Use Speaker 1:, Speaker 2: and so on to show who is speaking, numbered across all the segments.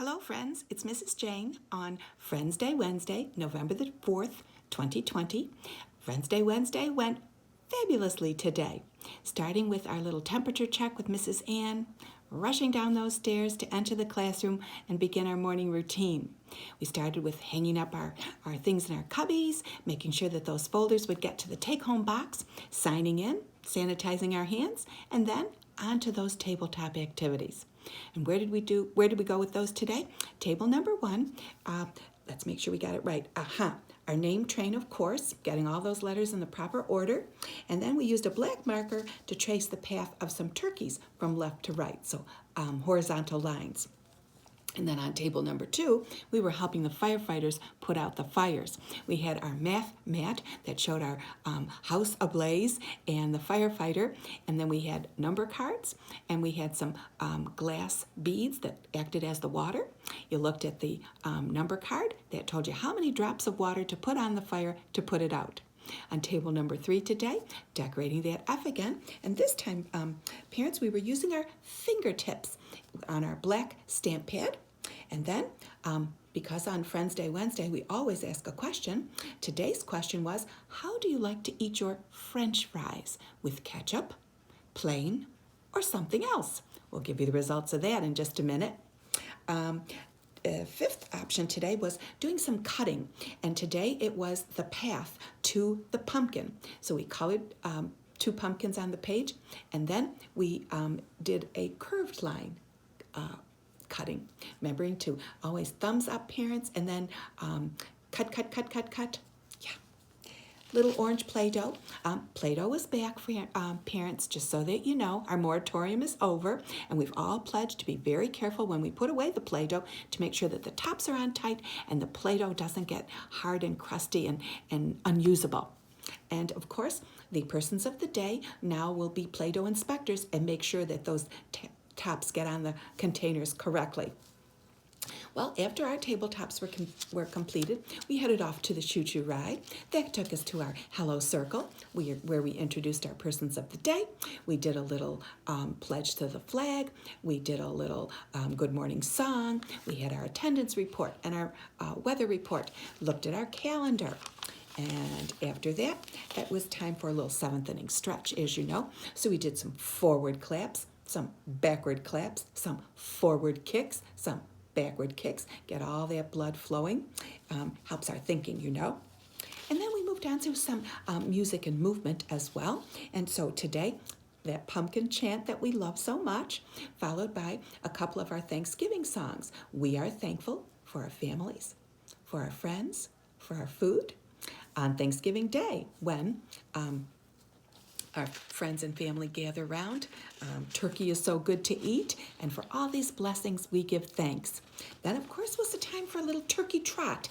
Speaker 1: Hello, friends. It's Mrs. Jane on Friends Day Wednesday, November the 4th, 2020. Friends Day Wednesday went fabulously today, starting with our little temperature check with Mrs. Ann, rushing down those stairs to enter the classroom and begin our morning routine. We started with hanging up our things in our cubbies, making sure that those folders would get to the take-home box, signing in, sanitizing our hands, and then on to those tabletop activities. And where did we go with those today? Table number 1, let's make sure we got it right. Our name train, of course, getting all those letters in the proper order. And then we used a black marker to trace the path of some turkeys from left to right, so horizontal lines. And then on table number 2, we were helping the firefighters put out the fires. We had our math mat that showed our house ablaze and the firefighter. And then we had number cards, and we had some glass beads that acted as the water. You looked at the number card that told you how many drops of water to put on the fire to put it out. On table number 3 today, decorating that F again. And this time, parents, we were using our fingertips on our black stamp pad. And then, because on Friends Day Wednesday, we always ask a question, today's question was, how do you like to eat your French fries? With ketchup, plain, or something else? We'll give you the results of that in just a minute. Fifth option today was doing some cutting, and today it was the path to the pumpkin. So we colored 2 pumpkins on the page, and then we did a curved line cutting, remembering to always thumbs up, parents, and then cut. Yeah. Little orange Play-Doh. Play-Doh is back for parents, just so that you know. Our moratorium is over, and we've all pledged to be very careful when we put away the Play-Doh to make sure that the tops are on tight and the Play-Doh doesn't get hard and crusty and unusable. And of course, the persons of the day now will be Play-Doh inspectors and make sure that those tops get on the containers correctly. Well, after our tabletops were completed, we headed off to the choo-choo ride. That took us to our Hello Circle, where we introduced our persons of the day. We did a little pledge to the flag. We did a little good morning song. We had our attendance report and our weather report, looked at our calendar. And after that, it was time for a little 7th inning stretch, as you know. So we did some forward claps, some backward claps, some forward kicks, some backward kicks. Get all that blood flowing. Helps our thinking, you know. And then we moved on to some music and movement as well. And so today, that pumpkin chant that we love so much, followed by a couple of our Thanksgiving songs. We are thankful for our families, for our friends, for our food. On Thanksgiving Day, when our friends and family gather around, turkey is so good to eat, and for all these blessings we give thanks. Then, of course, was the time for a little turkey trot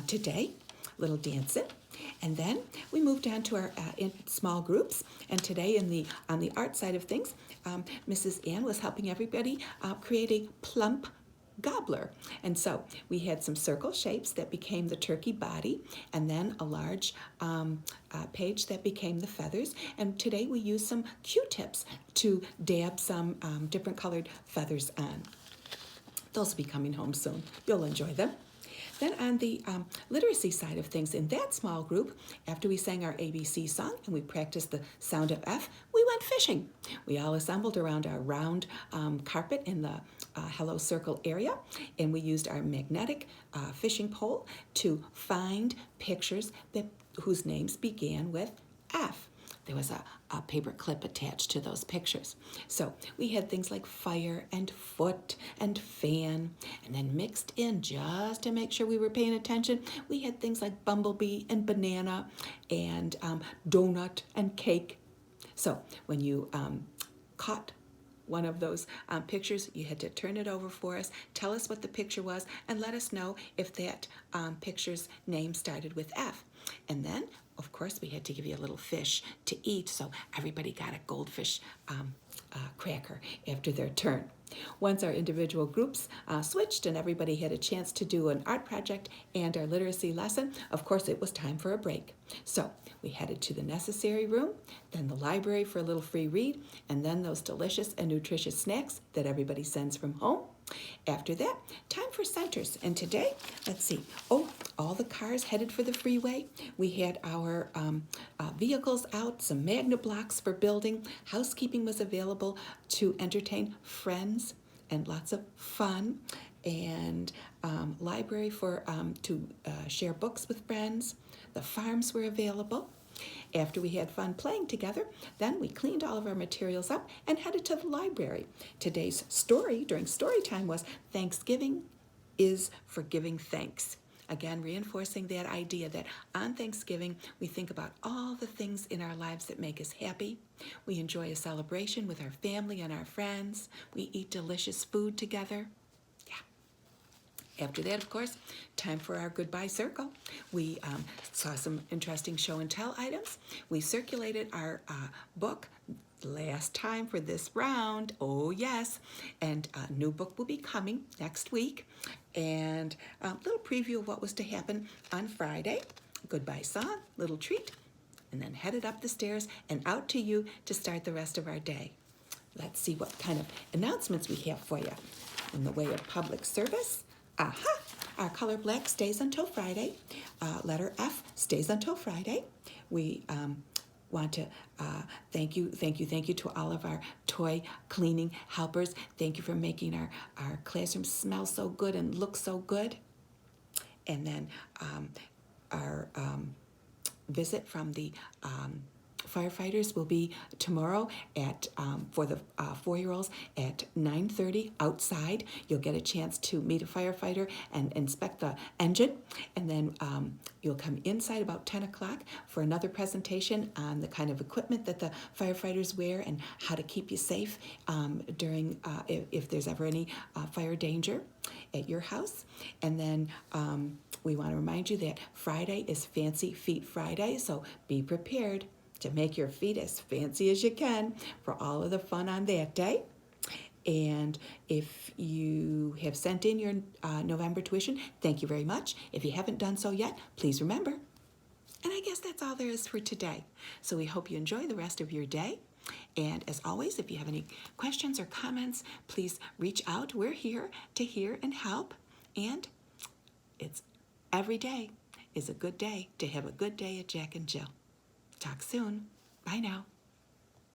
Speaker 1: today, little dancing. And then we moved on to our in small groups, and today on the art side of things, Mrs. Ann was helping everybody create a plump gobbler. And so we had some circle shapes that became the turkey body, and then a large page that became the feathers. And today we used some Q-tips to dab some different colored feathers on. Those will be coming home soon. You'll enjoy them. Then on the literacy side of things, in that small group, after we sang our ABC song and we practiced the sound of F, we went fishing. We all assembled around our round carpet in the Hello Circle area, and we used our magnetic fishing pole to find pictures whose names began with F. There was a paper clip attached to those pictures. So we had things like fire and foot and fan, and then mixed in, just to make sure we were paying attention, we had things like bumblebee and banana and donut and cake. So when you caught one of those pictures, you had to turn it over for us, tell us what the picture was, and let us know if that picture's name started with F. And then, of course, we had to give you a little fish to eat, so everybody got a goldfish cracker after their turn. Once our individual groups switched and everybody had a chance to do an art project and our literacy lesson, of course, it was time for a break. So we headed to the necessary room, then the library for a little free read, and then those delicious and nutritious snacks that everybody sends from home. After that, time for centers. And today, let's see, oh, all the cars headed for the freeway. We had our vehicles out, some magnet blocks for building. Housekeeping was available to entertain friends and lots of fun. And library for to share books with friends. The farms were available. After we had fun playing together, then we cleaned all of our materials up and headed to the library. Today's story during story time was Thanksgiving is for giving thanks. Again, reinforcing that idea that on Thanksgiving, we think about all the things in our lives that make us happy. We enjoy a celebration with our family and our friends. We eat delicious food together. After that, of course, time for our goodbye circle. We saw some interesting show and tell items. We circulated our book last time for this round. Oh, yes. And a new book will be coming next week. And a little preview of what was to happen on Friday. Goodbye song, little treat, and then headed up the stairs and out to you to start the rest of our day. Let's see what kind of announcements we have for you in the way of public service. Aha! Our color black stays until Friday. Letter F stays until Friday. We want to thank you to all of our toy cleaning helpers. Thank you for making our classroom smell so good and look so good. And then our visit from the firefighters will be tomorrow at for the 4-year-olds at 9:30 outside. You'll get a chance to meet a firefighter and inspect the engine, and then you'll come inside about 10 o'clock for another presentation on the kind of equipment that the firefighters wear and how to keep you safe during if there's ever any fire danger at your house. And then we want to remind you that Friday is Fancy Feet Friday, so be prepared to make your feet as fancy as you can for all of the fun on that day. And if you have sent in your November tuition, thank you very much. If you haven't done so yet, please remember. And I guess that's all there is for today. So we hope you enjoy the rest of your day. And as always, if you have any questions or comments, please reach out. We're here to hear and help. And it's every day is a good day to have a good day at Jack and Jill. Talk soon. Bye now.